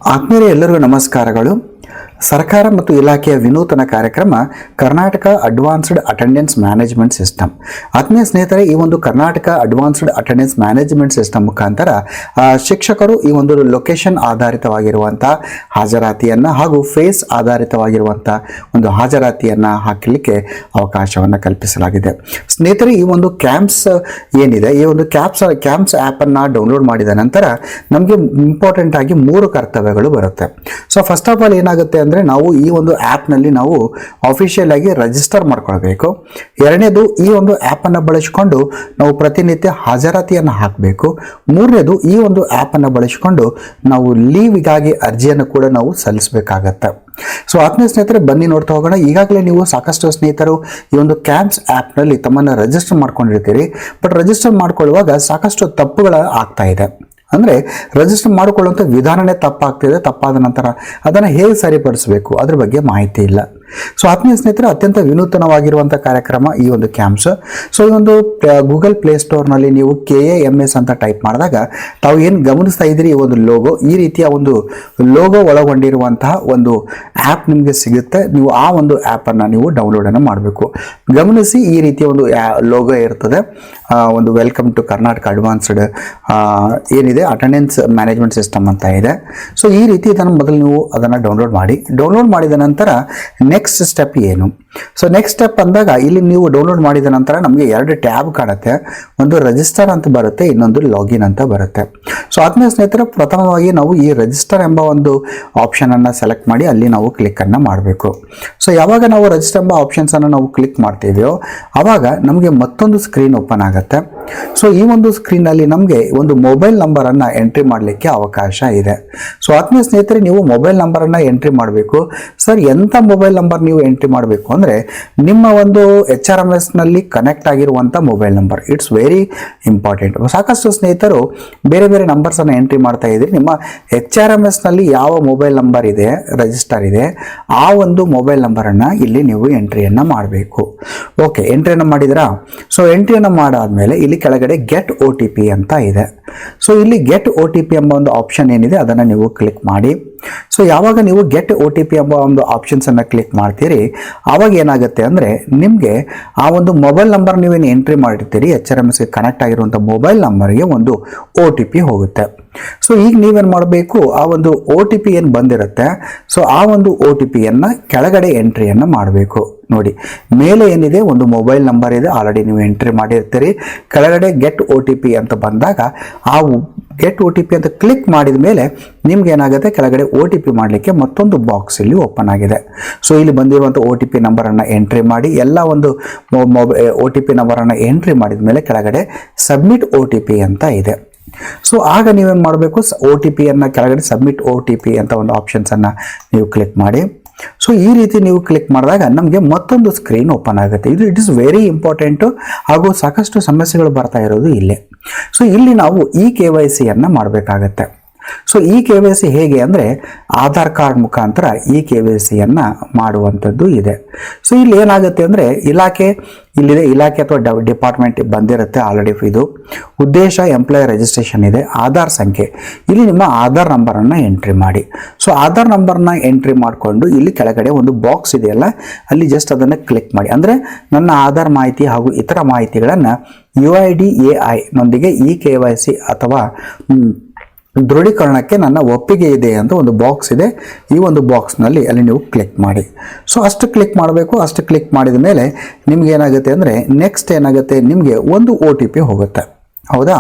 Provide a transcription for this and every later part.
ಆತ್ಮೀಯರೇ, ಎಲ್ಲರಿಗೂ ನಮಸ್ಕಾರಗಳು. ಸರ್ಕಾರ ಮತ್ತು ಇಲಾಖೆಯ ವಿನೂತನ ಕಾರ್ಯಕ್ರಮ Karnataka advanced attendance management system. ಆತ್ಮೀಯ ಸ್ನೇಹಿತರೆ, ಈ ಒಂದು Karnataka advanced attendance management system ಮುಖಾಂತರ ಶಿಕ್ಷಕರು ಈ ಒಂದು ಲೊಕೇಶನ್ ಆಧಾರಿತವಾಗಿರುವಂಥ ಹಾಜರಾತಿಯನ್ನು ಹಾಗೂ ಫೇಸ್ ಆಧಾರಿತವಾಗಿರುವಂಥ ಒಂದು ಹಾಜರಾತಿಯನ್ನು ಹಾಕಲಿಕ್ಕೆ ಅವಕಾಶವನ್ನು ಕಲ್ಪಿಸಲಾಗಿದೆ. ಸ್ನೇಹಿತರೆ, ಈ ಒಂದು ಕ್ಯಾಂಪ್ಸ್ ಏನಿದೆ, ಈ ಒಂದು ಕ್ಯಾಂಪ್ಸ್ ಆ್ಯಪನ್ನು ಡೌನ್ಲೋಡ್ ಮಾಡಿದ ನಂತರ ನಮಗೆ ಇಂಪಾರ್ಟೆಂಟ್ ಆಗಿ 3 ಕರ್ತವ್ಯಗಳು ಬರುತ್ತೆ. ಸೊ ಫಸ್ಟ್ ಆಫ್ ಆಲ್ ಏನಾಗುತ್ತೆ ಅಂದರೆ, ನಾವು ಈ ಒಂದು ಆ್ಯಪ್ನಲ್ಲಿ ನಾವು ಅಫಿಷಿಯಲ್ ಆಗಿ ರಿಜಿಸ್ಟರ್ ಮಾಡ್ಕೊಳ್ಬೇಕು. ಎರಡನೇದು, ಈ ಒಂದು ಆ್ಯಪನ್ನು ಬಳಸಿಕೊಂಡು ನಾವು ಪ್ರತಿನಿತ್ಯ ಹಾಜರಾತಿಯನ್ನು ಹಾಕಬೇಕು. ಮೂರನೇದು, ಈ ಒಂದು ಆ್ಯಪನ್ನು ಬಳಸಿಕೊಂಡು ನಾವು ಲೀವಿಗಾಗಿ ಅರ್ಜಿಯನ್ನು ಕೂಡ ನಾವು ಸಲ್ಲಿಸಬೇಕಾಗತ್ತೆ. ಸೊ ಆತ್ಮೀಯ ಸ್ನೇಹಿತರೆ, ಬನ್ನಿ ನೋಡ್ತಾ ಹೋಗೋಣ. ಈಗಾಗಲೇ ನೀವು ಸಾಕಷ್ಟು ಸ್ನೇಹಿತರು ಈ ಒಂದು ಕ್ಯಾಂಪ್ಸ್ ಆ್ಯಪ್ನಲ್ಲಿ ತಮ್ಮನ್ನು ರಿಜಿಸ್ಟರ್ ಮಾಡ್ಕೊಂಡಿರ್ತೀರಿ. ಬಟ್ ರಿಜಿಸ್ಟರ್ ಮಾಡ್ಕೊಳ್ಳುವಾಗ ಸಾಕಷ್ಟು ತಪ್ಪುಗಳು ಆಗ್ತಾ ಇದೆ. ಅಂದರೆ ರಿಜಿಸ್ಟರ್ ಮಾಡಿಕೊಳ್ಳುವಂಥ ವಿಧಾನನೇ ತಪ್ಪಾಗ್ತಿದೆ. ತಪ್ಪಾದ ನಂತರ ಅದನ್ನು ಹೇಗೆ ಸರಿಪಡಿಸಬೇಕು ಅದ್ರ ಬಗ್ಗೆ ಮಾಹಿತಿ ಇಲ್ಲ. ಸೊ ಆತ್ಮೀಯ ಸ್ನೇಹಿತರೆ, ಅತ್ಯಂತ ವಿನೂತನವಾಗಿರುವಂಥ ಕಾರ್ಯಕ್ರಮ ಈ ಒಂದು ಕ್ಯಾಂಪ್ಸ್. ಸೊ ಈ ಒಂದು ಗೂಗಲ್ ಪ್ಲೇಸ್ಟೋರ್ನಲ್ಲಿ ನೀವು KAMS ಅಂತ ಟೈಪ್ ಮಾಡಿದಾಗ ತಾವು ಏನು ಗಮನಿಸ್ತಾ ಇದ್ದೀರಿ, ಈ ಒಂದು ಲೋಗೋ, ಈ ರೀತಿಯ ಒಂದು ಲೋಗೋ ಒಳಗೊಂಡಿರುವಂತಹ ಒಂದು ಆ್ಯಪ್ ನಿಮಗೆ ಸಿಗುತ್ತೆ. ನೀವು ಆ ಒಂದು ಆ್ಯಪನ್ನು ನೀವು ಡೌನ್ಲೋಡನ್ನು ಮಾಡಬೇಕು. ಗಮನಿಸಿ, ಈ ರೀತಿಯ ಒಂದು ಲೋಗೋ ಇರ್ತದೆ. ಒಂದು ವೆಲ್ಕಮ್ ಟು ಕರ್ನಾಟಕ ಅಡ್ವಾನ್ಸ್ಡ್ ಏನಿದೆ ಅಟೆಂಡೆನ್ಸ್ ಮ್ಯಾನೇಜ್ಮೆಂಟ್ ಸಿಸ್ಟಮ್ ಅಂತ ಇದೆ. ಸೊ ಈ ರೀತಿ ಇದನ್ನು ಮೊದಲು ನೀವು ಅದನ್ನು ಡೌನ್ಲೋಡ್ ಮಾಡಿ. ಡೌನ್ಲೋಡ್ ಮಾಡಿದ ನಂತರ ನೆಕ್ಸ್ಟ್ ಸ್ಟೆಪ್ ಏನು? ಸೊ ನೆಕ್ಸ್ಟ್ ಸ್ಟೆಪ್ ಅಂದಾಗ ಇಲ್ಲಿ ನೀವು ಡೌನ್ಲೋಡ್ ಮಾಡಿದ ನಂತರ ನಮಗೆ 2 ಟ್ಯಾಬ್ ಕಾಣುತ್ತೆ. ಒಂದು ರಿಜಿಸ್ಟರ್ ಅಂತ ಬರುತ್ತೆ, ಇನ್ನೊಂದು ಲಾಗಿನ್ ಅಂತ ಬರುತ್ತೆ. ಸೊ ಆತ್ಮೀಯ ಸ್ನೇಹಿತರೆ, ಪ್ರಥಮವಾಗಿ ನಾವು ಈ ರಿಜಿಸ್ಟರ್ ಎಂಬ ಒಂದು ಆಪ್ಷನನ್ನು ಸೆಲೆಕ್ಟ್ ಮಾಡಿ ಅಲ್ಲಿ ನಾವು ಕ್ಲಿಕ್ಕನ್ನು ಮಾಡಬೇಕು. ಸೊ ಯಾವಾಗ ನಾವು ರಿಜಿಸ್ಟರ್ ಎಂಬ ಆಪ್ಷನ್ಸನ್ನು ನಾವು ಕ್ಲಿಕ್ ಮಾಡ್ತೀವಿಯೋ ಆವಾಗ ನಮಗೆ ಮತ್ತೊಂದು ಸ್ಕ್ರೀನ್ ಓಪನ್ ಆಗುತ್ತೆ. ಸೊ ಈ ಒಂದು ಸ್ಕ್ರೀನಲ್ಲಿ ನಮಗೆ ಒಂದು ಮೊಬೈಲ್ ನಂಬರನ್ನು ಎಂಟ್ರಿ ಮಾಡಲಿಕ್ಕೆ ಅವಕಾಶ ಇದೆ. ಸೊ ಆತ್ಮೀಯ ಸ್ನೇಹಿತರೆ, ನೀವು ಮೊಬೈಲ್ ನಂಬರನ್ನು ಎಂಟ್ರಿ ಮಾಡಬೇಕು. ಸರ್, ಎಂಥ ಮೊಬೈಲ್ ನಂಬರ್ ನೀವು ಎಂಟ್ರಿ ಮಾಡಬೇಕು ಅಂದರೆ, ನಿಮ್ಮ ಒಂದು HRMSನಲ್ಲಿ ಕನೆಕ್ಟ್ ಆಗಿರುವಂಥ mobile number. It's very important. ಸಾಕಷ್ಟು ಸ್ನೇಹಿತರು ಬೇರೆ ಬೇರೆ ನಂಬರ್ಸನ್ನು ಎಂಟ್ರಿ ಮಾಡ್ತಾ ಇದ್ದೀರಿ. ನಿಮ್ಮ HRMSನಲ್ಲಿ ಯಾವ ಮೊಬೈಲ್ ನಂಬರ್ ಇದೆ, ರಿಜಿಸ್ಟರ್ ಇದೆ, ಆ ಒಂದು ಮೊಬೈಲ್ ನಂಬರನ್ನು ಇಲ್ಲಿ ನೀವು ಎಂಟ್ರಿಯನ್ನು ಮಾಡಬೇಕು. ಓಕೆ, ಎಂಟ್ರಿಯನ್ನು ಮಾಡಿದ್ರಾ? ಸೊ ಎಂಟ್ರಿಯನ್ನು ಮಾಡಾದ್ಮೇಲೆ ಇಲ್ಲಿ ಕೆಳಗಡೆ ಗೆಟ್ OTP ಅಂತ ಇದೆ. ಸೊ ಇಲ್ಲಿ ಗೆಟ್ OTP ಎಂಬ ಒಂದು ಆಪ್ಷನ್ ಏನಿದೆ ಅದನ್ನು ನೀವು ಕ್ಲಿಕ್ ಮಾಡಿ. ಸೊ ಯಾವಾಗ ನೀವು ಗೆಟ್ OTP ಎಂಬ ಒಂದು ಆಪ್ಷನ್ಸನ್ನು ಕ್ಲಿಕ್ ಮಾಡ್ತೀರಿ ಆವಾಗ ಏನಾಗುತ್ತೆ ಅಂದರೆ, ನಿಮಗೆ ಆ ಒಂದು ಮೊಬೈಲ್ ನಂಬರ್ ನೀವೇನು ಎಂಟ್ರಿ ಮಾಡಿರ್ತೀರಿ, HRMSಗೆ ಕನೆಕ್ಟ್ ಆಗಿರುವಂಥ ಮೊಬೈಲ್ ನಂಬರ್ಗೆ ಒಂದು OTP ಹೋಗುತ್ತೆ. ಸೊ ಈಗ ನೀವೇನು ಮಾಡಬೇಕು, ಆ ಒಂದು OTP ಏನು ಬಂದಿರುತ್ತೆ, ಸೊ ಆ ಒಂದು OTPಯನ್ನು ಕೆಳಗಡೆ ಎಂಟ್ರಿಯನ್ನು ಮಾಡಬೇಕು. ನೋಡಿ, ಮೇಲೆ ಏನಿದೆ ಒಂದು ಮೊಬೈಲ್ ನಂಬರ್ ಇದೆ, ಆಲ್ರೆಡಿ ನೀವು ಎಂಟ್ರಿ ಮಾಡಿರ್ತೀರಿ. ಕೆಳಗಡೆ ಗೆಟ್ OTP ಅಂತ ಬಂದಾಗ ಆ ಗೆಟ್ OTP ಅಂತ ಕ್ಲಿಕ್ ಮಾಡಿದ ಮೇಲೆ ನಿಮ್ಗೆ ಏನಾಗುತ್ತೆ, ಕೆಳಗಡೆ OTP ಮಾಡಲಿಕ್ಕೆ ಮತ್ತೊಂದು ಬಾಕ್ಸ್ ಇಲ್ಲಿ ಓಪನ್ ಆಗಿದೆ. ಸೊ ಇಲ್ಲಿ ಬಂದಿರುವಂಥ OTP ನಂಬರನ್ನು ಎಂಟ್ರಿ ಮಾಡಿ, ಎಲ್ಲ ಒಂದು OTP ನಂಬರನ್ನು ಎಂಟ್ರಿ ಮಾಡಿದ ಮೇಲೆ ಕೆಳಗಡೆ ಸಬ್ಮಿಟ್ OTP ಅಂತ ಇದೆ. ಸೊ ಆಗ ನೀವೇನು ಮಾಡಬೇಕು, OTPಯನ್ನು ಕೆಳಗಡೆ ಸಬ್ಮಿಟ್ OTP ಅಂತ ಒಂದು ಆಪ್ಷನ್ಸನ್ನು ನೀವು ಕ್ಲಿಕ್ ಮಾಡಿ. ಸೊ ಈ ರೀತಿ ನೀವು ಕ್ಲಿಕ್ ಮಾಡಿದಾಗ ನಮಗೆ ಮತ್ತೊಂದು ಸ್ಕ್ರೀನ್ ಓಪನ್ ಆಗುತ್ತೆ. ಇದು ಇಟ್ ಇಸ್ ವೆರಿ ಇಂಪಾರ್ಟೆಂಟು, ಹಾಗೂ ಸಾಕಷ್ಟು ಸಮಸ್ಯೆಗಳು ಬರ್ತಾ ಇರೋದು ಇಲ್ಲೇ. ಸೊ ಇಲ್ಲಿ ನಾವು KYCಯನ್ನು ಮಾಡಬೇಕಾಗತ್ತೆ. ಸೊ KYC ಹೇಗೆ ಅಂದರೆ, ಆಧಾರ್ ಕಾರ್ಡ್ ಮುಖಾಂತರ KYCಯನ್ನು ಮಾಡುವಂಥದ್ದು ಇದೆ. ಸೊ ಇಲ್ಲಿ ಏನಾಗುತ್ತೆ ಅಂದರೆ, ಇಲ್ಲಿದೆ ಇಲಾಖೆ ಅಥವಾ ಡಿಪಾರ್ಟ್ಮೆಂಟ್ ಬಂದಿರುತ್ತೆ ಆಲ್ರೆಡಿ. ಇದು ಉದ್ದೇಶ, ಎಂಪ್ಲಾಯ್ ರಿಜಿಸ್ಟ್ರೇಷನ್ ಇದೆ, ಆಧಾರ್ ಸಂಖ್ಯೆ, ಇಲ್ಲಿ ನಿಮ್ಮ ಆಧಾರ್ ನಂಬರನ್ನು ಎಂಟ್ರಿ ಮಾಡಿ. ಸೊ ಆಧಾರ್ ನಂಬರ್ನ ಎಂಟ್ರಿ ಮಾಡಿಕೊಂಡು ಇಲ್ಲಿ ಕೆಳಗಡೆ ಒಂದು ಬಾಕ್ಸ್ ಇದೆಯಲ್ಲ, ಅಲ್ಲಿ ಜಸ್ಟ್ ಅದನ್ನು ಕ್ಲಿಕ್ ಮಾಡಿ. ಅಂದರೆ ನನ್ನ ಆಧಾರ್ ಮಾಹಿತಿ ಹಾಗೂ ಇತರ ಮಾಹಿತಿಗಳನ್ನು UIDAI ನೊಂದಿಗೆ KYC ಅಥವಾ ದೃಢೀಕರಣಕ್ಕೆ ನನ್ನ ಒಪ್ಪಿಗೆ ಇದೆ ಅಂತ ಒಂದು ಬಾಕ್ಸ್ ಇದೆ. ಈ ಒಂದು ಬಾಕ್ಸ್ನಲ್ಲಿ ಅಲ್ಲಿ ನೀವು ಕ್ಲಿಕ್ ಮಾಡಿ. ಸೊ ಅಷ್ಟು ಕ್ಲಿಕ್ ಮಾಡಬೇಕು. ಅಷ್ಟು ಕ್ಲಿಕ್ ಮಾಡಿದ ಮೇಲೆ ನಿಮ್ಗೆ ಏನಾಗುತ್ತೆ ಅಂದರೆ, ನೆಕ್ಸ್ಟ್ ಏನಾಗುತ್ತೆ, ನಿಮಗೆ ಒಂದು OTP ಹೋಗುತ್ತೆ. ಹೌದಾ?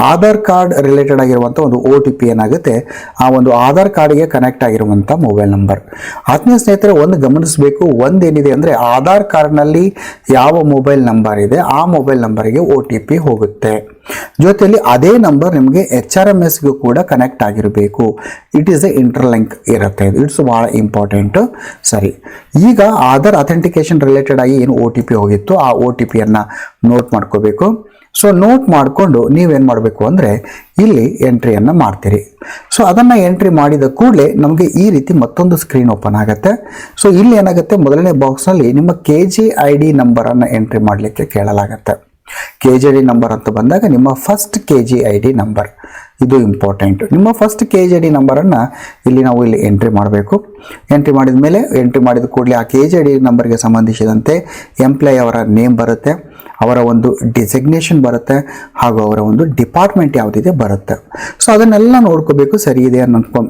ಆಧಾರ್ ಕಾರ್ಡ್ ರಿಲೇಟೆಡ್ ಆಗಿರುವಂಥ ಒಂದು OTP ಏನಾಗುತ್ತೆ, ಆ ಒಂದು ಆಧಾರ್ ಕಾರ್ಡ್ಗೆ ಕನೆಕ್ಟ್ ಆಗಿರುವಂಥ ಮೊಬೈಲ್ ನಂಬರ್. ಆತ್ಮೀಯ ಸ್ನೇಹಿತರೆ, ಒಂದು ಗಮನಿಸಬೇಕು, ಒಂದೇನಿದೆ ಅಂದರೆ, ಆಧಾರ್ ಕಾರ್ಡ್ನಲ್ಲಿ ಯಾವ ಮೊಬೈಲ್ ನಂಬರ್ ಇದೆ ಆ ಮೊಬೈಲ್ ನಂಬರಿಗೆ OTP ಹೋಗುತ್ತೆ. ಜೊತೆಯಲ್ಲಿ ಅದೇ ನಂಬರ್ ನಿಮಗೆ HRMSಗೂ ಕೂಡ ಕನೆಕ್ಟ್ ಆಗಿರಬೇಕು. ಇಟ್ ಈಸ್ ಎ ಇಂಟರ್ಲಿಂಕ್ ಇರುತ್ತೆ. ಇಟ್ಸ್ ಭಾಳ ಇಂಪಾರ್ಟೆಂಟು. ಸರಿ, ಈಗ ಆಧಾರ್ ಅಥೆಂಟಿಕೇಶನ್ ರಿಲೇಟೆಡ್ ಆಗಿ ಏನು OTP ಹೋಗಿತ್ತು ಆ OTPಯನ್ನು ನೋಟ್ ಮಾಡ್ಕೋಬೇಕು. ಸೊ ನೋಟ್ ಮಾಡಿಕೊಂಡು ನೀವೇನು ಮಾಡಬೇಕು ಅಂದರೆ, ಇಲ್ಲಿ ಎಂಟ್ರಿಯನ್ನು ಮಾಡ್ತೀರಿ. ಸೊ ಅದನ್ನು ಎಂಟ್ರಿ ಮಾಡಿದ ಕೂಡಲೇ ನಮಗೆ ಈ ರೀತಿ ಮತ್ತೊಂದು ಸ್ಕ್ರೀನ್ ಓಪನ್ ಆಗುತ್ತೆ. ಸೊ ಇಲ್ಲಿ ಏನಾಗುತ್ತೆ, ಮೊದಲನೇ ಬಾಕ್ಸ್ನಲ್ಲಿ ನಿಮ್ಮ KGID ನಂಬರನ್ನು ಎಂಟ್ರಿ ಮಾಡಲಿಕ್ಕೆ ಕೇಳಲಾಗುತ್ತೆ. KJD ನಂಬರ್ ಅಂತ ಬಂದಾಗ ನಿಮ್ಮ ಫಸ್ಟ್ KGID ನಂಬರ್ ಇದು ಇಂಪಾರ್ಟೆಂಟ್. ನಿಮ್ಮ ಫಸ್ಟ್ KGID ನಂಬರನ್ನು ಇಲ್ಲಿ ಎಂಟ್ರಿ ಮಾಡಬೇಕು. ಎಂಟ್ರಿ ಮಾಡಿದ ಮೇಲೆ ಎಂಟ್ರಿ ಮಾಡಿದ ಕೂಡಲೇ ಆ KGID ನಂಬರ್ಗೆ ಸಂಬಂಧಿಸಿದಂತೆ ಎಂಪ್ಲಾಯ್ ಅವರ ನೇಮ್ ಬರುತ್ತೆ, ಅವರ ಒಂದು ಡಿಸಿಗ್ನೇಷನ್ ಬರುತ್ತೆ, ಹಾಗೂ ಅವರ ಒಂದು ಡಿಪಾರ್ಟ್ಮೆಂಟ್ ಯಾವುದಿದೆ ಬರುತ್ತೆ. ಸೊ ಅದನ್ನೆಲ್ಲ ನೋಡ್ಕೋಬೇಕು, ಸರಿ ಇದೆ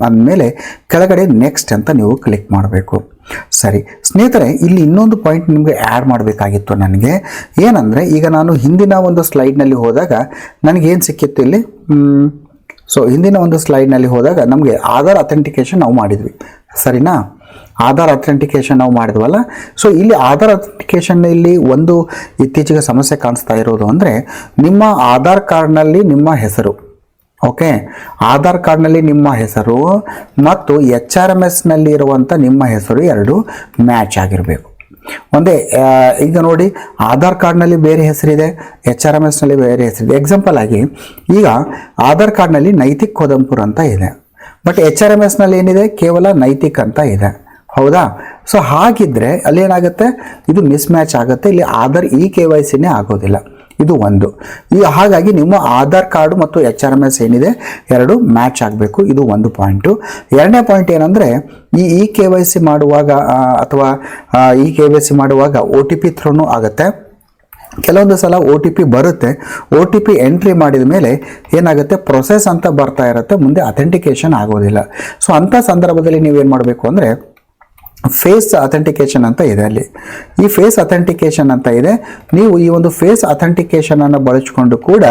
ಅಂದಮೇಲೆ ಕೆಳಗಡೆ ನೆಕ್ಸ್ಟ್ ಅಂತ ನೀವು ಕ್ಲಿಕ್ ಮಾಡಬೇಕು. ಸರಿ ಸ್ನೇಹಿತರೆ, ಇಲ್ಲಿ ಇನ್ನೊಂದು ಪಾಯಿಂಟ್ ನಿಮಗೆ ಆ್ಯಡ್ ಮಾಡಬೇಕಾಗಿತ್ತು ನನಗೆ. ಏನಂದರೆ, ಈಗ ನಾನು ಹಿಂದಿನ ಒಂದು ಸ್ಲೈಡ್ನಲ್ಲಿ ಹೋದಾಗ ನನಗೇನು ಸಿಕ್ಕಿತ್ತು ಇಲ್ಲಿ, ಸೊ ಹಿಂದಿನ ಒಂದು ಸ್ಲೈಡ್ನಲ್ಲಿ ಹೋದಾಗ ನಮಗೆ ಆಧಾರ್ ಅಥೆಂಟಿಕೇಶನ್ ನಾವು ಮಾಡಿದ್ವಿ, ಸರಿನಾ? ಆಧಾರ್ ಅಥೆಂಟಿಕೇಶನ್ ನಾವು ಮಾಡಿದ್ವಲ್ಲ. ಸೊ ಇಲ್ಲಿ ಆಧಾರ್ ಅಥೆಂಟಿಕೇಶನ್ ಇಲ್ಲಿ ಒಂದು ಇತ್ತೀಚೆಗೆ ಸಮಸ್ಯೆ ಕಾಣಿಸ್ತಾ ಇರೋದು ಅಂದರೆ, ನಿಮ್ಮ ಆಧಾರ್ ಕಾರ್ಡ್ನಲ್ಲಿ ನಿಮ್ಮ ಹೆಸರು, ಓಕೆ, ಆಧಾರ್ ಕಾರ್ಡ್ನಲ್ಲಿ ನಿಮ್ಮ ಹೆಸರು ಮತ್ತು HRMSನಲ್ಲಿ ಇರುವಂಥ ನಿಮ್ಮ ಹೆಸರು ಎರಡು ಮ್ಯಾಚ್ ಆಗಿರಬೇಕು. ಒಂದೇ, ಈಗ ನೋಡಿ ಆಧಾರ್ ಕಾರ್ಡ್ನಲ್ಲಿ ಬೇರೆ ಹೆಸರಿದೆ, HRMSನಲ್ಲಿ ಬೇರೆ ಹೆಸರಿದೆ. ಎಕ್ಸಾಂಪಲ್ ಆಗಿ ಈಗ ಆಧಾರ್ ಕಾರ್ಡ್ನಲ್ಲಿ ನೈತಿಕ್ ಕೋದಂಪುರ್ ಅಂತ ಇದೆ, ಬಟ್ HRMSನಲ್ಲಿ ಏನಿದೆ ಕೇವಲ ನೈತಿಕ್ ಅಂತ ಇದೆ, ಹೌದಾ? ಸೊ ಹಾಗಿದ್ರೆ ಅಲ್ಲಿ ಏನಾಗುತ್ತೆ, ಇದು ಮಿಸ್ ಮ್ಯಾಚ್ ಆಗುತ್ತೆ, ಇಲ್ಲಿ ಆಧಾರ್ KYCನೇ ಆಗೋದಿಲ್ಲ. ಇದು ಒಂದು. ಹಾಗಾಗಿ ನಿಮ್ಮ ಆಧಾರ್ ಕಾರ್ಡು ಮತ್ತು HRMS ಏನಿದೆ ಎರಡು ಮ್ಯಾಚ್ ಆಗಬೇಕು, ಇದು ಒಂದು ಪಾಯಿಂಟು. ಎರಡನೇ ಪಾಯಿಂಟ್ ಏನಂದರೆ, ಈ KYC ಮಾಡುವಾಗ ಅಥವಾ KYC ಮಾಡುವಾಗ OTP ಥ್ರೋನು ಆಗುತ್ತೆ. ಕೆಲವೊಂದು ಸಲ OTP ಬರುತ್ತೆ, OTP ಎಂಟ್ರಿ ಮಾಡಿದ ಮೇಲೆ ಏನಾಗುತ್ತೆ, ಪ್ರೊಸೆಸ್ ಅಂತ ಬರ್ತಾ ಇರುತ್ತೆ, ಮುಂದೆ ಅಥೆಂಟಿಕೇಶನ್ ಆಗೋದಿಲ್ಲ. ಸೊ ಅಂಥ ಸಂದರ್ಭದಲ್ಲಿ ನೀವೇನು ಮಾಡಬೇಕು ಅಂದರೆ, ಫೇಸ್ ಅಥೆಂಟಿಕೇಶನ್ ಅಂತ ಇದೆ. ಅಲ್ಲಿ ಈ ಫೇಸ್ ಅಥೆಂಟಿಕೇಶನ್ ಅಂತ ಇದೆ, ನೀವು ಈ ಒಂದು ಫೇಸ್ ಅಥೆಂಟಿಕೇಶನನ್ನು ಬಳಸಿಕೊಂಡು ಕೂಡ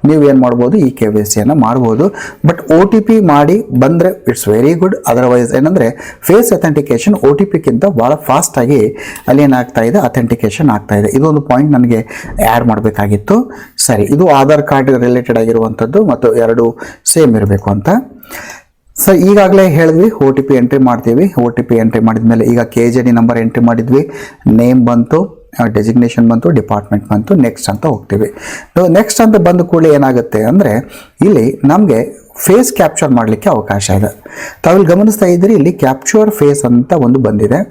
ನೀವು ಏನು ಮಾಡ್ಬೋದು, ಈ KYCಯನ್ನು ಮಾಡ್ಬೋದು. ಬಟ್ OTP ಮಾಡಿ ಬಂದರೆ ಇಟ್ಸ್ ವೆರಿ ಗುಡ್. ಅದರ್ವೈಸ್ ಏನಂದರೆ, ಫೇಸ್ ಅಥೆಂಟಿಕೇಶನ್ OTPಗಿಂತ ಭಾಳ ಫಾಸ್ಟಾಗಿ ಅಲ್ಲಿ ಏನಾಗ್ತಾ ಇದೆ, ಅಥೆಂಟಿಕೇಶನ್ ಆಗ್ತಾ ಇದೆ. ಇದೊಂದು ಪಾಯಿಂಟ್ ನನಗೆ ಆ್ಯಡ್ ಮಾಡಬೇಕಾಗಿತ್ತು. ಸರಿ, ಇದು ಆಧಾರ್ ಕಾರ್ಡ್ ರಿಲೇಟೆಡ್ ಆಗಿರುವಂಥದ್ದು ಮತ್ತು ಎರಡು ಸೇಮ್ ಇರಬೇಕು ಅಂತ. ಸೊ ಈಗಾಗಲೇ ಹೇಳಿದ್ವಿ, OTP ಎಂಟ್ರಿ ಮಾಡ್ತೀವಿ. OTP ಎಂಟ್ರಿ ಮಾಡಿದ ಮೇಲೆ ಈಗ KGID ನಂಬರ್ ಎಂಟ್ರಿ ಮಾಡಿದ್ವಿ, ನೇಮ್ ಬಂತು, ಡೆಸಿಗ್ನೇಷನ್ ಬಂತು, ಡಿಪಾರ್ಟ್ಮೆಂಟ್ ಬಂತು, ನೆಕ್ಸ್ಟ್ ಅಂತ ಹೋಗ್ತೀವಿ. ನೆಕ್ಸ್ಟ್ ಅಂತ ಬಂದ ಕೂಡಲೇ ಏನಾಗುತ್ತೆ ಅಂದರೆ, ಇಲ್ಲಿ ನಮಗೆ ಫೇಸ್ ಕ್ಯಾಪ್ಚರ್ ಮಾಡಲಿಕ್ಕೆ ಅವಕಾಶ ಇದೆ. ತಾವಿಲ್ಲಿ ಗಮನಿಸ್ತಾ ಇದ್ದೀರಿ, ಇಲ್ಲಿ ಕ್ಯಾಪ್ಚರ್ ಫೇಸ್ ಅಂತ ಒಂದು ಬಂದಿದೆ.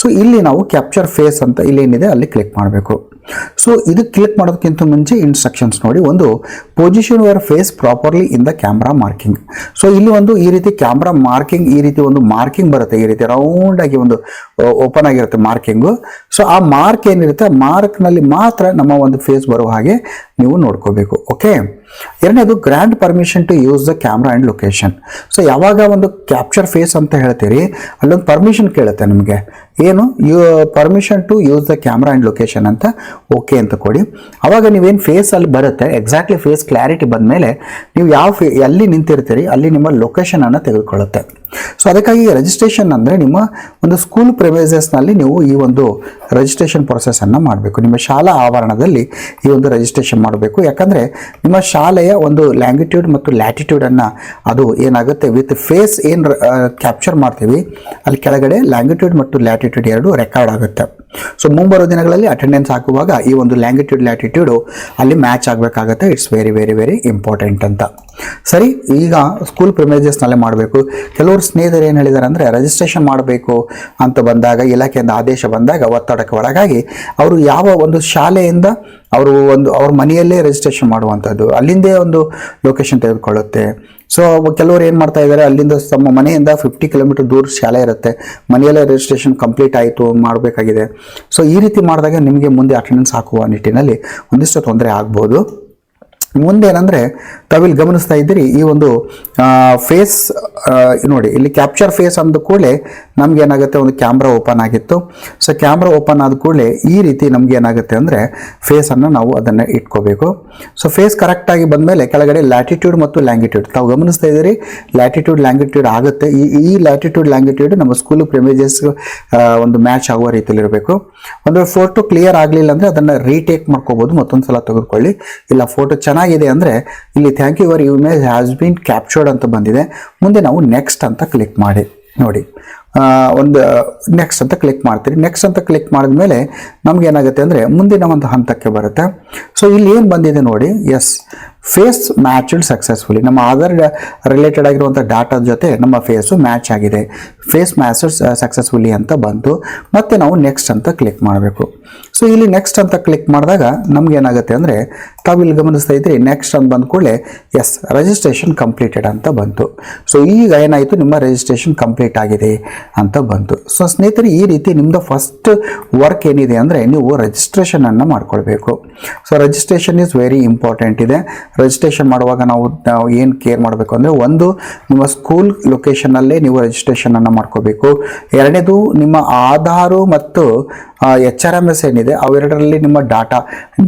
ಸೊ ಇಲ್ಲಿ ನಾವು ಕ್ಯಾಪ್ಚರ್ ಫೇಸ್ ಅಂತ ಇಲ್ಲೇನಿದೆ ಅಲ್ಲಿ ಕ್ಲಿಕ್ ಮಾಡಬೇಕು. ಸೊ ಇದು ಕ್ಲಿಕ್ ಮಾಡೋದಕ್ಕಿಂತ ಮುಂಚೆ ಇನ್ಸ್ಟ್ರಕ್ಷನ್ಸ್ ನೋಡಿ. ಒಂದು, position your face properly in the camera marking. So ಇಲ್ಲಿ ಒಂದು ಈ ರೀತಿ ಕ್ಯಾಮ್ರಾ ಮಾರ್ಕಿಂಗ್, ಈ ರೀತಿ ಒಂದು ಮಾರ್ಕಿಂಗ್ ಬರುತ್ತೆ, ಈ ರೀತಿ ರೌಂಡ್ ಆಗಿ ಒಂದು ಓಪನ್ ಆಗಿರುತ್ತೆ ಮಾರ್ಕಿಂಗು. ಸೊ ಆ ಮಾರ್ಕ್ ಏನಿರುತ್ತೆ, ಆ ಮಾರ್ಕ್ನಲ್ಲಿ ಮಾತ್ರ ನಮ್ಮ ಒಂದು ಫೇಸ್ ಬರೋ ಹಾಗೆ ನೀವು ನೋಡ್ಕೋಬೇಕು. ಓಕೆ. ಎರಡನೇದು, grant permission to use the camera and location. So ಯಾವಾಗ ಒಂದು ಕ್ಯಾಪ್ಚರ್ ಫೇಸ್ ಅಂತ ಹೇಳ್ತೀರಿ, ಅಲ್ಲೊಂದು ಪರ್ಮಿಷನ್ ಕೇಳುತ್ತೆ ನಿಮಗೆ, ಏನು, permission to use the camera and location ಅಂತ ಓಕೆ ಅಂತ ಕೊಡಿ. ಅವಾಗ ನೀವೇನು ಫೇಸ್ ಅಲ್ಲಿ ಬರುತ್ತೆ, ಎಕ್ಸಾಕ್ಟ್ಲಿ ಫೇಸ್ ಕ್ಲಾರಿಟಿ ಬಂದ ಮೇಲೆ ನೀವು ಎಲ್ಲಿ ನಿಂತಿರ್ತೀರಿ ಅಲ್ಲಿ ನಿಮ್ಮ ಲೊಕೇಶನನ್ನು ತೆಗೆದುಕೊಳ್ಳುತ್ತೆ. ಸೊ ಅದಕ್ಕಾಗಿ ರಿಜಿಸ್ಟ್ರೇಷನ್ ಅಂದರೆ, ನಿಮ್ಮ ಒಂದು ಸ್ಕೂಲ್ ಪ್ರೆಮೈಸಸ್ನಲ್ಲಿ ನೀವು ಈ ಒಂದು ರಿಜಿಸ್ಟ್ರೇಷನ್ ಪ್ರೊಸೆಸನ್ನು ಮಾಡಬೇಕು. ನಿಮ್ಮ ಶಾಲಾ ಆವರಣದಲ್ಲಿ ಈ ಒಂದು ರಿಜಿಸ್ಟ್ರೇಷನ್ ಮಾಡಬೇಕು. ಯಾಕಂದರೆ ನಿಮ್ಮ ಶಾಲೆಯ ಒಂದು ಲ್ಯಾಂಗಿಟ್ಯೂಡ್ ಮತ್ತು ಲ್ಯಾಟಿಟ್ಯೂಡನ್ನು ಅದು ಏನಾಗುತ್ತೆ, ವಿತ್ ಫೇಸ್ ಏನು ಕ್ಯಾಪ್ಚರ್ ಮಾಡ್ತೀವಿ ಅಲ್ಲಿ ಕೆಳಗಡೆ ಲ್ಯಾಂಗಿಟ್ಯೂಡ್ ಮತ್ತು ಲ್ಯಾಟಿಟ್ಯೂಡ್ ಎರಡು ರೆಕಾರ್ಡ್ ಆಗುತ್ತೆ. ಸೊ ಮುಂಬರೋ ದಿನಗಳಲ್ಲಿ ಅಟೆಂಡೆನ್ಸ್ ಹಾಕುವಾಗ ಈ ಒಂದು ಲ್ಯಾಂಗಿಟ್ಯೂಡ್ ಲ್ಯಾಟಿಟ್ಯೂಡು ಅಲ್ಲಿ ಮ್ಯಾಚ್ ಆಗಬೇಕಾಗತ್ತೆ. It's very very very important ಅಂತ. ಸರಿ, ಈಗ ಸ್ಕೂಲ್ ಪ್ರಿಮೈಸಸ್ನಲ್ಲೇ ಮಾಡಬೇಕು. ಕೆಲವರು ಸ್ನೇಹಿತರು ಏನು ಹೇಳಿದ್ದಾರೆ ಅಂದರೆ, ರಿಜಿಸ್ಟ್ರೇಷನ್ ಮಾಡಬೇಕು ಅಂತ ಬಂದಾಗ, ಇಲಾಖೆಯಿಂದ ಆದೇಶ ಬಂದಾಗ ಒತ್ತಡಕ್ಕೆ ಒಳಗಾಗಿ ಅವರು ಯಾವ ಒಂದು ಶಾಲೆಯಿಂದ ಅವ್ರ ಮನೆಯಲ್ಲೇ ರಿಜಿಸ್ಟ್ರೇಷನ್ ಮಾಡುವಂಥದ್ದು, ಅಲ್ಲಿಂದೇ ಒಂದು ಲೊಕೇಶನ್ ತೆಗೆದುಕೊಳ್ಳುತ್ತೆ. ಸೊ ಕೆಲವರು ಏನು ಮಾಡ್ತಾ ಇದ್ದಾರೆ, ಅಲ್ಲಿಂದ ತಮ್ಮ ಮನೆಯಿಂದ 50 ಕಿಲೋಮೀಟರ್ ದೂರ ಶಾಲೆ ಇರುತ್ತೆ, ಮನೆಯಲ್ಲೇ ರಿಜಿಸ್ಟ್ರೇಷನ್ ಕಂಪ್ಲೀಟ್ ಆಯಿತು ಮಾಡಬೇಕಾಗಿದೆ. ಸೊ ಈ ರೀತಿ ಮಾಡಿದಾಗ ನಿಮಗೆ ಮುಂದೆ ಅಟೆಂಡೆನ್ಸ್ ಹಾಕುವ ನಿಟ್ಟಿನಲ್ಲಿ ಒಂದಿಷ್ಟು ತೊಂದರೆ ಆಗ್ಬೋದು. ಮುಂದೇನಂದರೆ, ತಾವಿಲ್ಲಿ ಗಮನಿಸ್ತಾ ಇದ್ದೀರಿ, ಈ ಒಂದು ಫೇಸ್ ನೋಡಿ, ಇಲ್ಲಿ ಕ್ಯಾಪ್ಚರ್ ಫೇಸ್ ಅಂದ ಕೂಡಲೇ ನಮ್ಗೆ ಏನಾಗುತ್ತೆ, ಒಂದು ಕ್ಯಾಮ್ರಾ ಓಪನ್ ಆಗಿತ್ತು. ಸೊ ಕ್ಯಾಮ್ರಾ ಓಪನ್ ಆದ ಕೂಡಲೇ ಈ ರೀತಿ ನಮ್ಗೆ ಏನಾಗುತ್ತೆ ಅಂದರೆ, ಫೇಸನ್ನು ನಾವು ಅದನ್ನು ಇಟ್ಕೋಬೇಕು. ಸೊ ಫೇಸ್ ಕರೆಕ್ಟಾಗಿ ಬಂದಮೇಲೆ ಕೆಳಗಡೆ ಲ್ಯಾಟಿಟ್ಯೂಡ್ ಮತ್ತು ಲ್ಯಾಂಗಿಟ್ಯೂಡ್ ತಾವು ಗಮನಿಸ್ತಾ ಇದ್ದೀರಿ, ಲ್ಯಾಟಿಟ್ಯೂಡ್ ಲ್ಯಾಂಗಿಟ್ಯೂಡ್ ಆಗುತ್ತೆ. ಈ ಲ್ಯಾಟಿಟ್ಯೂಡ್ ಲ್ಯಾಂಗಿಟ್ಯೂಡ್ ನಮ್ಮ ಸ್ಕೂಲ್ ಪ್ರಿಮೈಸಸ್ ಒಂದು ಮ್ಯಾಚ್ ಆಗುವ ರೀತಿಯಲ್ಲಿ ಇರಬೇಕು. ಒಂದು ಫೋಟೋ ಕ್ಲಿಯರ್ ಆಗಲಿಲ್ಲ ಅಂದರೆ ಅದನ್ನು ರೀಟೇಕ್ ಮಾಡ್ಕೋಬೋದು, ಮತ್ತೊಂದು ಸಲ ತೆಗೆದುಕೊಳ್ಳಿ. ಇಲ್ಲ ಫೋಟೋ ಚೆನ್ನಾಗಿದೆ ಅಂದರೆ ಇಲ್ಲಿ thank you your image has been captured ಅಂತ ಬಂದಿದೆ. ಮುಂದೆ ನಾವು ನೆಕ್ಸ್ಟ್ ಅಂತ ಕ್ಲಿಕ್ ಮಾಡಿ ನೋಡಿ, ಒಂದು ನೆಕ್ಸ್ಟ್ ಅಂತ ಕ್ಲಿಕ್ ಮಾಡ್ತೀರಿ. ನೆಕ್ಸ್ಟ್ ಅಂತ ಕ್ಲಿಕ್ ಮಾಡಿದ ಮೇಲೆ ನಮ್ಗೆ ಏನಾಗುತ್ತೆ ಅಂದರೆ, ಮುಂದಿನ ಒಂದು ಹಂತಕ್ಕೆ ಬರುತ್ತೆ. ಸೊ ಇಲ್ಲಿ ಏನು ಬಂದಿದೆ ನೋಡಿ, ಎಸ್, ಫೇಸ್ ಮ್ಯಾಚ್ಡ್ ಸಕ್ಸಸ್ಫುಲಿ. ನಮ್ಮ ಆಧಾರ್ ರಿಲೇಟೆಡ್ ಆಗಿರುವಂಥ ಡಾಟಾದ ಜೊತೆ ನಮ್ಮ ಫೇಸು ಮ್ಯಾಚ್ ಆಗಿದೆ, ಫೇಸ್ ಮ್ಯಾಚ್ಡ್ ಸಕ್ಸಸ್ಫುಲಿ ಅಂತ ಬಂತು. ಮತ್ತೆ ನಾವು ನೆಕ್ಸ್ಟ್ ಅಂತ ಕ್ಲಿಕ್ ಮಾಡಬೇಕು. ಸೊ ಇಲ್ಲಿ ನೆಕ್ಸ್ಟ್ ಅಂತ ಕ್ಲಿಕ್ ಮಾಡಿದಾಗ ನಮ್ಗೆ ಏನಾಗುತ್ತೆ ಅಂದರೆ ತಾವು ಇಲ್ಲಿ ಗಮನಿಸ್ತಾ ಇದ್ರಿ ನೆಕ್ಸ್ಟ್ ಅಂತ ಬಂದ ಕೂಡಲೇ ಎಸ್ ರಿಜಿಸ್ಟ್ರೇಷನ್ ಕಂಪ್ಲೀಟೆಡ್ ಅಂತ ಬಂತು. ಸೊ ಈಗ ಏನಾಯಿತು, ನಿಮ್ಮ ರಿಜಿಸ್ಟ್ರೇಷನ್ ಕಂಪ್ಲೀಟ್ ಆಗಿದೆ ಅಂತ ಬಂತು. ಸೊ ಸ್ನೇಹಿತರೆ, ಈ ರೀತಿ ನಿಮ್ಮದು ಫಸ್ಟ್ ವರ್ಕ್ ಏನಿದೆ ಅಂದರೆ ನೀವು ರಿಜಿಸ್ಟ್ರೇಷನನ್ನು ಮಾಡ್ಕೊಳ್ಬೇಕು. So registration is very important ಇದೆ. ರಿಜಿಸ್ಟ್ರೇಷನ್ ಮಾಡುವಾಗ ನಾವು ಏನು ಕೇರ್ ಮಾಡಬೇಕು ಅಂದರೆ, ಒಂದು ನಿಮ್ಮ ಸ್ಕೂಲ್ ಲೊಕೇಶನ್ನಲ್ಲೇ ನೀವು ರಿಜಿಸ್ಟ್ರೇಷನನ್ನು ಮಾಡ್ಕೋಬೇಕು. ಎರಡನೇದು ನಿಮ್ಮ ಆಧಾರು ಮತ್ತು HRMS ಏನಿದೆ ಅವೆರಡರಲ್ಲಿ ನಿಮ್ಮ ಡಾಟಾ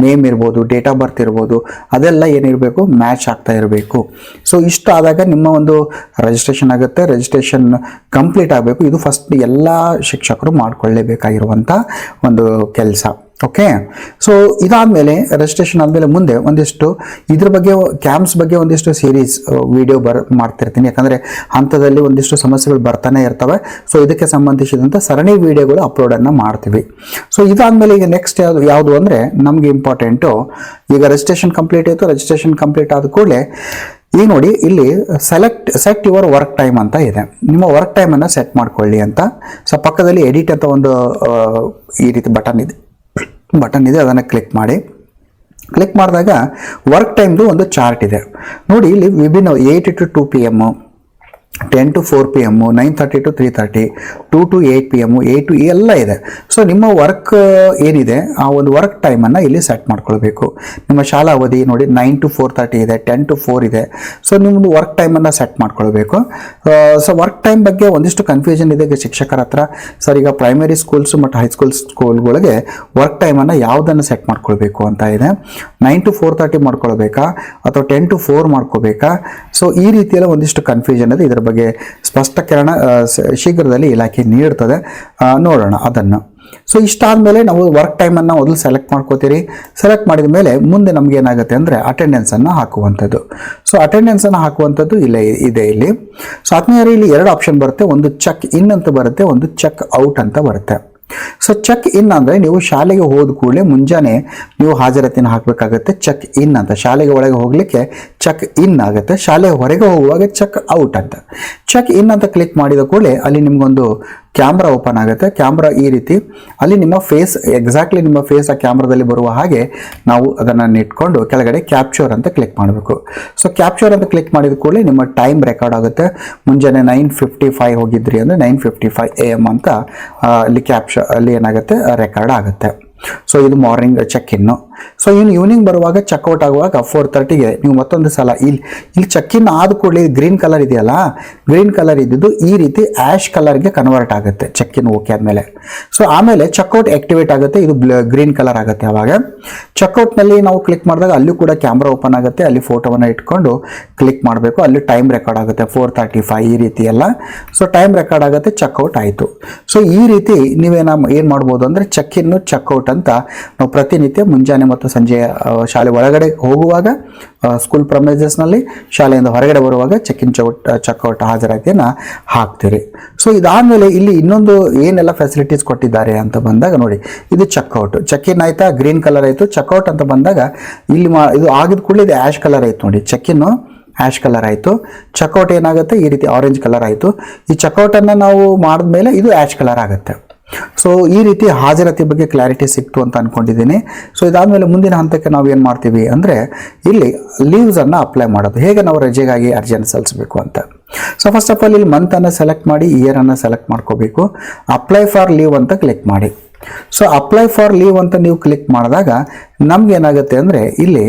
ನೇಮ್ ಇರ್ಬೋದು, ಡೇಟ್ ಆಫ್ ಬರ್ತ್ ಇರ್ಬೋದು, ಅದೆಲ್ಲ ಏನಿರಬೇಕು ಮ್ಯಾಚ್ ಆಗ್ತಾ ಇರಬೇಕು. ಸೊ ಇಷ್ಟು ಆದಾಗ ನಿಮ್ಮ ಒಂದು ರಿಜಿಸ್ಟ್ರೇಷನ್ ಆಗುತ್ತೆ. ರಿಜಿಸ್ಟ್ರೇಷನ್ ಕಂಪ್ಲೀಟ್ ಆಗಬೇಕು. ಇದು ಫಸ್ಟ್ ಎಲ್ಲ ಶಿಕ್ಷಕರು ಮಾಡಿಕೊಳ್ಳೇಬೇಕಾಗಿರುವಂಥ ಒಂದು ಕೆಲಸ. ಓಕೆ, ಸೊ ಇದಾದಮೇಲೆ ರಿಜಿಸ್ಟ್ರೇಷನ್ ಆದಮೇಲೆ ಮುಂದೆ ಒಂದಿಷ್ಟು ಇದ್ರ ಬಗ್ಗೆ ಕ್ಯಾಂಪ್ಸ್ ಬಗ್ಗೆ ಒಂದಿಷ್ಟು ಸೀರೀಸ್ ವಿಡಿಯೋ ಮಾಡ್ತಿರ್ತೀನಿ. ಯಾಕಂದರೆ ಹಂತದಲ್ಲಿ ಒಂದಿಷ್ಟು ಸಮಸ್ಯೆಗಳು ಬರ್ತಾನೆ ಇರ್ತವೆ. ಸೊ ಇದಕ್ಕೆ ಸಂಬಂಧಿಸಿದಂಥ ಸರಣಿ ವಿಡಿಯೋಗಳು ಅಪ್ಲೋಡನ್ನು ಮಾಡ್ತೀವಿ. ಸೊ ಇದಾದಮೇಲೆ ಈಗ ನೆಕ್ಸ್ಟ್ ಯಾವುದು ಅಂದರೆ ನಮಗೆ ಇಂಪಾರ್ಟೆಂಟು, ಈಗ ರಿಜಿಸ್ಟ್ರೇಷನ್ ಕಂಪ್ಲೀಟ್ ಆಯಿತು. ರಿಜಿಸ್ಟ್ರೇಷನ್ ಕಂಪ್ಲೀಟ್ ಆದ ಕೂಡಲೇ ಈಗ ನೋಡಿ ಇಲ್ಲಿ ಸೆಟ್ ಯುವರ್ ವರ್ಕ್ ಟೈಮ್ ಅಂತ ಇದೆ. ನಿಮ್ಮ ವರ್ಕ್ ಟೈಮನ್ನು ಸೆಟ್ ಮಾಡ್ಕೊಳ್ಳಿ ಅಂತ. ಸೊ ಪಕ್ಕದಲ್ಲಿ ಎಡಿಟ್ ಅಂತ ಒಂದು ಈ ರೀತಿ ಬಟನ್ ಇದೆ, ಅದನ್ನು ಕ್ಲಿಕ್ ಮಾಡಿ. ಕ್ಲಿಕ್ ಮಾಡಿದಾಗ ವರ್ಕ್ ಟೈಮ್ದು ಒಂದು ಚಾರ್ಟ್ ಇದೆ ನೋಡಿ. ಇಲ್ಲಿ ವಿಭಿನ್ನ 8 to 2 PM, 10 to 4 PM, 9:30 to 3:30, 2 to 8 PM, 8 to ಎಲ್ಲ ಇದೆ. ಸೊ ನಿಮ್ಮ ವರ್ಕ್ ಏನಿದೆ ಆ ಒಂದು ವರ್ಕ್ ಟೈಮನ್ನು ಇಲ್ಲಿ ಸೆಟ್ ಮಾಡ್ಕೊಳ್ಬೇಕು. ನಿಮ್ಮ ಶಾಲಾ ಅವಧಿ ನೋಡಿ 9 to 4:30 ಇದೆ, 10 to 4 ಇದೆ. ಸೊ ನಿಮ್ಮದು ವರ್ಕ್ ಟೈಮನ್ನು ಸೆಟ್ ಮಾಡ್ಕೊಳ್ಬೇಕು. ಸೊ ವರ್ಕ್ ಟೈಮ್ ಬಗ್ಗೆ ಒಂದಿಷ್ಟು ಕನ್ಫ್ಯೂಷನ್ ಇದೆ ಶಿಕ್ಷಕರ ಹತ್ರ. ಸರ್, ಈಗ ಪ್ರೈಮರಿ ಸ್ಕೂಲ್ಸ್ ಮತ್ತು ಹೈಸ್ಕೂಲ್ ಸ್ಕೂಲ್ಗಳಿಗೆ ವರ್ಕ್ ಟೈಮನ್ನು ಯಾವುದನ್ನು ಸೆಟ್ ಮಾಡ್ಕೊಳ್ಬೇಕು ಅಂತ ಇದೆ. 9 to 4:30 ಮಾಡ್ಕೊಳ್ಬೇಕಾ ಅಥವಾ 10 to 4 ಮಾಡ್ಕೋಬೇಕಾ? ಸೊ ಈ ರೀತಿಯೆಲ್ಲ ಒಂದಿಷ್ಟು ಕನ್ಫ್ಯೂಷನ್ ಇದೆ. ಇದರ ಬಗ್ಗೆ ಸ್ಪಷ್ಟೀಕರಣ ಶೀಘ್ರದಲ್ಲಿ ಇಲಾಖೆ ನೀಡ್ತದೆ, ನೋಡೋಣ ಅದನ್ನು. ಸೊ ಇಷ್ಟಾದಮೇಲೆ ನಾವು ವರ್ಕ್ ಟೈಮನ್ನು ಮೊದಲು ಸೆಲೆಕ್ಟ್ ಮಾಡ್ಕೋತೀರಿ. ಸೆಲೆಕ್ಟ್ ಮಾಡಿದ ಮೇಲೆ ಮುಂದೆ ನಮ್ಗೆ ಏನಾಗುತ್ತೆ ಅಂದರೆ ಅಟೆಂಡೆನ್ಸನ್ನು ಹಾಕುವಂಥದ್ದು. ಸೊ ಅಟೆಂಡೆನ್ಸನ್ನು ಹಾಕುವಂಥದ್ದು ಇಲ್ಲೇ ಇದೆ ಇಲ್ಲಿ. ಸೊ ಆದ್ಮೇಲೆ ಇಲ್ಲಿ 2 ಆಪ್ಷನ್ ಬರುತ್ತೆ. ಒಂದು ಚೆಕ್ ಇನ್ ಅಂತ ಬರುತ್ತೆ, ಒಂದು ಚೆಕ್ ಔಟ್ ಅಂತ ಬರುತ್ತೆ. ಸೊ ಚೆಕ್ ಇನ್ ಅಂದರೆ ನೀವು ಶಾಲೆಗೆ ಹೋದ ಕೂಡಲೇ ಮುಂಜಾನೆ ನೀವು ಹಾಜರಾತಿನ ಹಾಕಬೇಕಾಗುತ್ತೆ. ಚೆಕ್ ಇನ್ ಅಂತ ಶಾಲೆಗೆ ಒಳಗೆ ಹೋಗಲಿಕ್ಕೆ ಚೆಕ್ ಇನ್ ಆಗುತ್ತೆ. ಶಾಲೆ ಹೊರಗೆ ಹೋಗುವಾಗ ಚೆಕ್ ಔಟ್ ಅಂತ. ಚೆಕ್ ಇನ್ ಅಂತ ಕ್ಲಿಕ್ ಮಾಡಿದ ಕೂಡಲೇ ಅಲ್ಲಿ ನಿಮಗೊಂದು ಕ್ಯಾಮ್ರಾ ಓಪನ್ ಆಗುತ್ತೆ. ಕ್ಯಾಮ್ರಾ ಈ ರೀತಿ ಅಲ್ಲಿ ನಿಮ್ಮ ಫೇಸ್ ಎಕ್ಸಾಕ್ಟ್ಲಿ ನಿಮ್ಮ ಫೇಸ್ ಆ ಕ್ಯಾಮ್ರಾದಲ್ಲಿ ಬರುವ ಹಾಗೆ ನಾವು ಅದನ್ನು ಇಟ್ಕೊಂಡು ಕೆಳಗಡೆ ಕ್ಯಾಪ್ಚರ್ ಅಂತ ಕ್ಲಿಕ್ ಮಾಡಬೇಕು. ಸೊ ಕ್ಯಾಪ್ಚರ್ ಅಂತ ಕ್ಲಿಕ್ ಮಾಡಿದ ಕೂಡಲೇ ನಿಮ್ಮ ಟೈಮ್ ರೆಕಾರ್ಡ್ ಆಗುತ್ತೆ. ಮುಂಜಾನೆ 9:55 ಹೋಗಿದ್ರಿ ಅಂದರೆ 9:55 AM ಅಂತ ಅಲ್ಲಿ ಏನಾಗುತ್ತೆ ರೆಕಾರ್ಡ್ ಆಗುತ್ತೆ. ಸೊ ಇದು ಮಾರ್ನಿಂಗ್ ಚೆಕ್ ಇನ್ನು. ಸೊ ಇನ್ನು ಈವ್ನಿಂಗ್ ಬರುವಾಗ ಚೆಕ್ಔಟ್ ಆಗುವಾಗ 4:30ಗೆ ನೀವು ಮತ್ತೊಂದು ಸಲ ಇಲ್ಲಿ ಚೆಕ್ ಇನ್ ಆದ ಕೂಡಲೇ ಗ್ರೀನ್ ಕಲರ್ ಇದೆಯಲ್ಲ, ಗ್ರೀನ್ ಕಲರ್ ಇದ್ದಿದ್ದು ಈ ರೀತಿ ಆ್ಯಶ್ ಕಲರ್ಗೆ ಕನ್ವರ್ಟ್ ಆಗುತ್ತೆ ಚೆಕ್ ಇನ್ ಓಕೆ ಆದಮೇಲೆ. ಸೊ ಆಮೇಲೆ ಚೆಕ್ಔಟ್ ಆಕ್ಟಿವೇಟ್ ಆಗುತ್ತೆ, ಇದು ಗ್ರೀನ್ ಕಲರ್ ಆಗುತ್ತೆ. ಅವಾಗ ಚೆಕ್ಔಟ್ನಲ್ಲಿ ನಾವು ಕ್ಲಿಕ್ ಮಾಡಿದಾಗ ಅಲ್ಲೂ ಕೂಡ ಕ್ಯಾಮ್ರಾ ಓಪನ್ ಆಗುತ್ತೆ. ಅಲ್ಲಿ ಫೋಟೋವನ್ನು ಇಟ್ಕೊಂಡು ಕ್ಲಿಕ್ ಮಾಡಬೇಕು. ಅಲ್ಲಿ ಟೈಮ್ ರೆಕಾರ್ಡ್ ಆಗುತ್ತೆ 4:35 ಈ ರೀತಿ ಎಲ್ಲ. ಸೊ ಟೈಮ್ ರೆಕಾರ್ಡ್ ಆಗುತ್ತೆ, ಚೆಕ್ಔಟ್ ಆಯಿತು. ಸೊ ಈ ರೀತಿ ಏನು ಮಾಡ್ಬೋದು ಅಂದರೆ ಚೆಕ್ ಇನ್ನು ಚೆಕ್ಔಟ್ ಅಂತ ನಾವು ಪ್ರತಿನಿತ್ಯ ಮುಂಜಾನೆ ಮತ್ತು ಸಂಜೆ ಶಾಲೆ ಒಳಗಡೆ ಹೋಗುವಾಗ ಸ್ಕೂಲ್ ಪ್ರಮೈಸಸ್ನಲ್ಲಿ, ಶಾಲೆಯಿಂದ ಹೊರಗಡೆ ಬರುವಾಗ ಚೆಕ್ ಇನ್ ಚೆಕ್ಔಟ್ ಹಾಜರಾತಿಯನ್ನು ಹಾಕ್ತೀರಿ. ಸೊ ಇದಾದಮೇಲೆ ಇಲ್ಲಿ ಇನ್ನೊಂದು ಏನೆಲ್ಲ ಫೆಸಿಲಿಟೀಸ್ ಕೊಟ್ಟಿದ್ದಾರೆ ಅಂತ ಬಂದಾಗ ನೋಡಿ, ಇದು ಚೆಕ್ಔಟ್. ಚೆಕ್ ಇನ್ ಆಯಿತಾ, ಗ್ರೀನ್ ಕಲರ್ ಆಯಿತು. ಚೆಕ್ಔಟ್ ಅಂತ ಬಂದಾಗ ಇಲ್ಲಿ ಇದು ಆಗಿದ ಕೂಡಲೇ ಇದು ಆ್ಯಶ್ ಕಲರ್ ಆಯಿತು ನೋಡಿ. ಚೆಕ್ ಇನ್ನು ಆ್ಯಶ್ ಕಲರ್ ಆಯಿತು. ಚೆಕ್ಔಟ್ ಏನಾಗುತ್ತೆ ಈ ರೀತಿ ಆರೆಂಜ್ ಕಲರ್ ಆಯಿತು. ಈ ಚೆಕ್ಔಟನ್ನು ನಾವು ಮಾಡಿದ್ಮೇಲೆ ಇದು ಆ್ಯಶ್ ಕಲರ್ ಆಗುತ್ತೆ. ಸೊ ಈ ರೀತಿ ಹಾಜರಾತಿ ಬಗ್ಗೆ ಕ್ಲಾರಿಟಿ ಸಿಕ್ತು ಅಂತ ಅಂದ್ಕೊಂಡಿದ್ದೀನಿ. ಸೊ ಇದಾದಮೇಲೆ ಮುಂದಿನ ಹಂತಕ್ಕೆ ನಾವು ಏನು ಮಾಡ್ತೀವಿ ಅಂದರೆ ಇಲ್ಲಿ ಲೀವ್ಸನ್ನು ಅಪ್ಲೈ ಮಾಡೋದು, ಹೇಗೆ ನಾವು ರಜೆಗಾಗಿ ಅರ್ಜಿಯನ್ನು ಸಲ್ಲಿಸಬೇಕು ಅಂತ. ಸೊ ಫಸ್ಟ್ ಆಫ್ ಆಲ್ ಇಲ್ಲಿ ಮಂತನ್ನು ಸೆಲೆಕ್ಟ್ ಮಾಡಿ, ಇಯರನ್ನು ಸೆಲೆಕ್ಟ್ ಮಾಡ್ಕೋಬೇಕು. ಅಪ್ಲೈ ಫಾರ್ ಲೀವ್ ಅಂತ ಕ್ಲಿಕ್ ಮಾಡಿ. ಸೊ ಅಪ್ಲೈ ಫಾರ್ ಲೀವ್ ಅಂತ ನೀವು ಕ್ಲಿಕ್ ಮಾಡಿದಾಗ ನಮ್ಗೆ ಏನಾಗುತ್ತೆ ಅಂದರೆ ಇಲ್ಲಿ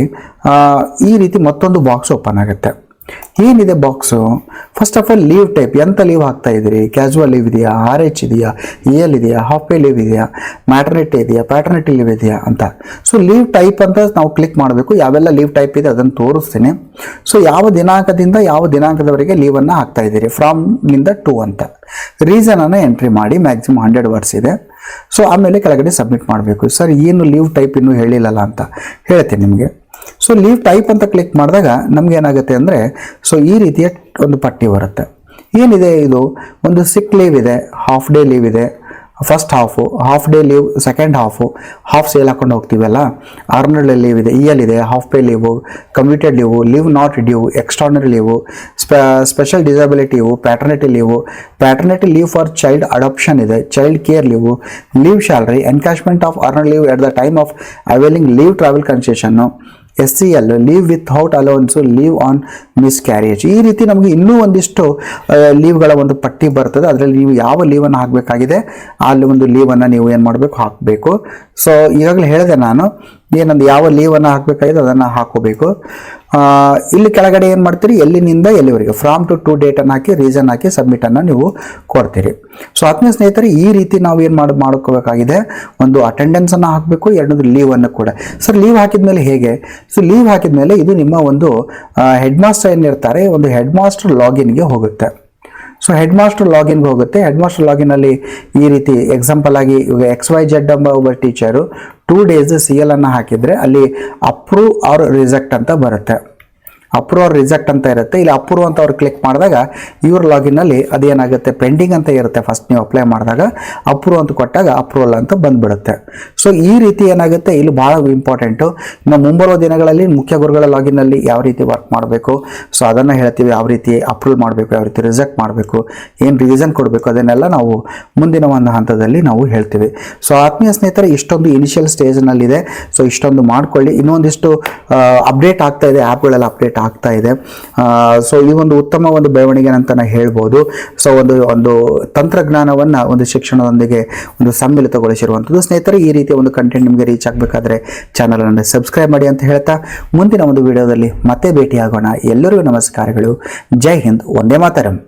ಈ ರೀತಿ ಮತ್ತೊಂದು ಬಾಕ್ಸ್ ಓಪನ್ ಆಗುತ್ತೆ. ಏನಿದೆ box? First of all leave type, ಎಂಥ ಲೀವ್ ಹಾಕ್ತಾ ಇದ್ದೀರಿ? ಕ್ಯಾಶುವಲ್ ಲೀವ್ ಇದೆಯಾ, RH ಇದೆಯಾ, EL ಇದೆಯಾ, ಹಾಫ್ ಪೇ ಲೀವ್ ಇದೆಯಾ, ಮ್ಯಾಟರ್ನಿಟಿ ಇದೆಯಾ, ಪ್ಯಾಟರ್ನಿಟಿ ಲೀವ್ ಇದೆಯಾ ಅಂತ. ಸೊ ಲೀವ್ ಟೈಪ್ ಅಂತ ನಾವು ಕ್ಲಿಕ್ ಮಾಡಬೇಕು. ಯಾವೆಲ್ಲ ಲೀವ್ ಟೈಪ್ ಇದೆ ಅದನ್ನು ತೋರಿಸ್ತೀನಿ. ಸೊ ಯಾವ ದಿನಾಂಕದಿಂದ ಯಾವ ದಿನಾಂಕದವರೆಗೆ ಲೀವನ್ನು ಹಾಕ್ತಾ ಇದ್ದೀರಿ, ಫ್ರಾಮ್ ನಿಂದ ಟು ಅಂತ. ರೀಸನನ್ನು ಎಂಟ್ರಿ ಮಾಡಿ, ಮ್ಯಾಕ್ಸಿಮಮ್ 100 ವರ್ಡ್ಸ್ ಇದೆ. ಸೊ ಆಮೇಲೆ ಕೆಳಗಡೆ ಸಬ್ಮಿಟ್ ಮಾಡಬೇಕು. ಸರ್ ಏನು ಲೀವ್ ಟೈಪ್ ಇನ್ನೂ ಹೇಳಿಲ್ಲಲ್ಲ ಅಂತ ಹೇಳ್ತೀನಿ ನಿಮಗೆ. ಸೊ ಲೀವ್ ಟೈಪ್ ಅಂತ ಕ್ಲಿಕ್ ಮಾಡಿದಾಗ ನಮ್ಗೆ ಏನಾಗುತ್ತೆ ಅಂದರೆ ಸೊ ಈ ರೀತಿಯ ಒಂದು ಪಟ್ಟಿ ಬರುತ್ತೆ. ಏನಿದೆ ಇದು? ಒಂದು ಸಿಕ್ ಲೀವ್ ಇದೆ, ಹಾಫ್ ಡೇ ಲೀವ್ ಇದೆ, first half day leave, second half ಸೇಲ್ ಹಾಕೊಂಡು ಹೋಗ್ತೀವಲ್ಲ, ಆರ್ನಲ್ ಲೀವ್ ಇದೆ, EL ಇದೆ, half pay leave, commuted leave, leave not due, extraordinary leave, special disability leave, paternity leave for child adoption ಇದೆ, child care leave salary, encashment of earned leave at the time of availing leave travel concession, SCL leave without allowance, leave on miscarriage. ಈ ರೀತಿ ನಮಗೆ ಇನ್ನೂ ಒಂದಿಷ್ಟು ಲೀವ್ಗಳ ಒಂದು ಪಟ್ಟಿ ಬರ್ತದೆ. ಅದರಲ್ಲಿ ನೀವು ಯಾವ ಲೀವನ್ನು ಹಾಕಬೇಕಾಗಿದೆ ಅಲ್ಲಿ ಒಂದು ಲೀವನ್ನು ನೀವು ಏನು ಮಾಡಬೇಕು, ಹಾಕಬೇಕು. ಸೊ ಈಗಾಗಲೇ ಹೇಳಿದೆ ನಾನು ಏನಂದು ಯಾವ ಲೀವನ್ನು ಹಾಕಬೇಕಾಗಿದೆ ಅದನ್ನು ಹಾಕೋಬೇಕು. ಇಲ್ಲಿ ಕೆಳಗಡೆ ಏನು ಮಾಡ್ತೀರಿ, ಎಲ್ಲಿನಿಂದ ಎಲ್ಲಿವರೆಗೆ, ಫ್ರಾಮ್ ಟು ಡೇಟನ್ನು ಹಾಕಿ, ರೀಸನ್ ಹಾಕಿ, ಸಬ್ಮಿಟನ್ನು ನೀವು ಕೊಡ್ತೀರಿ. ಸೊ ಆತ್ಮೀಯ ಸ್ನೇಹಿತರೆ, ಈ ರೀತಿ ನಾವು ಏನು ಮಾಡ್ಕೋಬೇಕಾಗಿದೆ, ಒಂದು ಅಟೆಂಡೆನ್ಸನ್ನು ಹಾಕಬೇಕು, ಎರಡನೇದು ಲೀವನ್ನು ಕೂಡ. ಸರ್ ಲೀವ್ ಹಾಕಿದ್ಮೇಲೆ ಹೇಗೆ? ಸೊ ಲೀವ್ ಹಾಕಿದ್ಮೇಲೆ ಇದು ನಿಮ್ಮ ಒಂದು ಹೆಡ್ ಮಾಸ್ಟರ್ ಏನಿರ್ತಾರೆ, ಒಂದು ಹೆಡ್ ಮಾಸ್ಟರ್ ಲಾಗಿನ್ಗೆ ಹೋಗುತ್ತೆ. ಸೊ ಹೆಡ್ ಮಾಸ್ಟರ್ ಲಾಗಿನ್ಗೆ ಹೋಗುತ್ತೆ. ಹೆಡ್ ಮಾಸ್ಟರ್ ಲಾಗಿನಲ್ಲಿ ಈ ರೀತಿ ಎಕ್ಸಾಂಪಲ್ ಆಗಿ ಇವಾಗ XYZ ಎಂಬ ಒಬ್ಬ ಟೀಚರು 2 days CL ಅನ್ನು ಹಾಕಿದರೆ ಅಲ್ಲಿ ಅಪ್ರೂವ್ ಆರ್ ರಿಜೆಕ್ಟ್ ಅಂತ ಬರುತ್ತೆ. ಅಪ್ರೂವ್ ಆರ್ ರಿಜೆಕ್ಟ್ ಅಂತ ಇರುತ್ತೆ. ಇಲ್ಲಿ ಅಪ್ರೂವ್ ಅಂತ ಅವ್ರು ಕ್ಲಿಕ್ ಮಾಡಿದಾಗ ಇವ್ರ ಲಾಗಿನಲ್ಲಿ ಅದೇನಾಗುತ್ತೆ, ಪೆಂಡಿಂಗ್ ಅಂತ ಇರುತ್ತೆ. ಫಸ್ಟ್ ನೀವು ಅಪ್ಲೈ ಮಾಡಿದಾಗ ಅಪ್ರೂವ್ ಅಂತ ಕೊಟ್ಟಾಗ ಅಪ್ರೂವಲ್ ಅಂತ ಬಂದ್ಬಿಡುತ್ತೆ. ಸೊ ಈ ರೀತಿ ಏನಾಗುತ್ತೆ, ಇಲ್ಲಿ ಭಾಳ ಇಂಪಾರ್ಟೆಂಟು. ಇನ್ನು ಮುಂಬರುವ ದಿನಗಳಲ್ಲಿ ಮುಖ್ಯ ಗುರುಗಳ ಲಾಗಿನಲ್ಲಿ ಯಾವ ರೀತಿ ವರ್ಕ್ ಮಾಡಬೇಕು, ಸೊ ಅದನ್ನು ಹೇಳ್ತೀವಿ. ಯಾವ ರೀತಿ ಅಪ್ರೂವ್ ಮಾಡಬೇಕು, ಯಾವ ರೀತಿ ರಿಜೆಕ್ಟ್ ಮಾಡಬೇಕು, ಏನು ರೀಸನ್ ಕೊಡಬೇಕು, ಅದನ್ನೆಲ್ಲ ನಾವು ಮುಂದಿನ ಒಂದು ಹಂತದಲ್ಲಿ ನಾವು ಹೇಳ್ತೀವಿ. ಸೊ ಆತ್ಮೀಯ ಸ್ನೇಹಿತರೆ, ಇಷ್ಟೊಂದು ಇನಿಷಿಯಲ್ ಸ್ಟೇಜ್ನಲ್ಲಿದೆ. ಸೊ ಇಷ್ಟೊಂದು ಮಾಡ್ಕೊಳ್ಳಿ. ಇನ್ನೊಂದಿಷ್ಟು ಅಪ್ಡೇಟ್ ಆಗ್ತಾ ಇದೆ, ಆ್ಯಪ್ಗಳೆಲ್ಲ ಅಪ್ಡೇಟ್ ಆಗ್ತಾ ಇದೆ. ಸೊ ಈ ಒಂದು ಉತ್ತಮ ಒಂದು ಬೆಳವಣಿಗೆ ಅಂತ ಹೇಳ್ಬೋದು. ಸೊ ಒಂದು ತಂತ್ರಜ್ಞಾನವನ್ನು ಒಂದು ಶಿಕ್ಷಣದೊಂದಿಗೆ ಒಂದು ಸಮ್ಮಿಳಿತಗೊಳಿಸಿರುವಂಥದ್ದು. ಸ್ನೇಹಿತರೆ, ಈ ರೀತಿಯ ಒಂದು ಕಂಟೆಂಟ್ ನಿಮಗೆ ರೀಚ್ ಆಗಬೇಕಾದ್ರೆ ಚಾನಲನ್ನು ಸಬ್ಸ್ಕ್ರೈಬ್ ಮಾಡಿ ಅಂತ ಹೇಳ್ತಾ ಮುಂದಿನ ಒಂದು ವಿಡಿಯೋದಲ್ಲಿ ಮತ್ತೆ ಭೇಟಿಯಾಗೋಣ. ಎಲ್ಲರಿಗೂ ನಮಸ್ಕಾರಗಳು. ಜೈ ಹಿಂದ್, ವಂದೇ ಮಾತರಂ.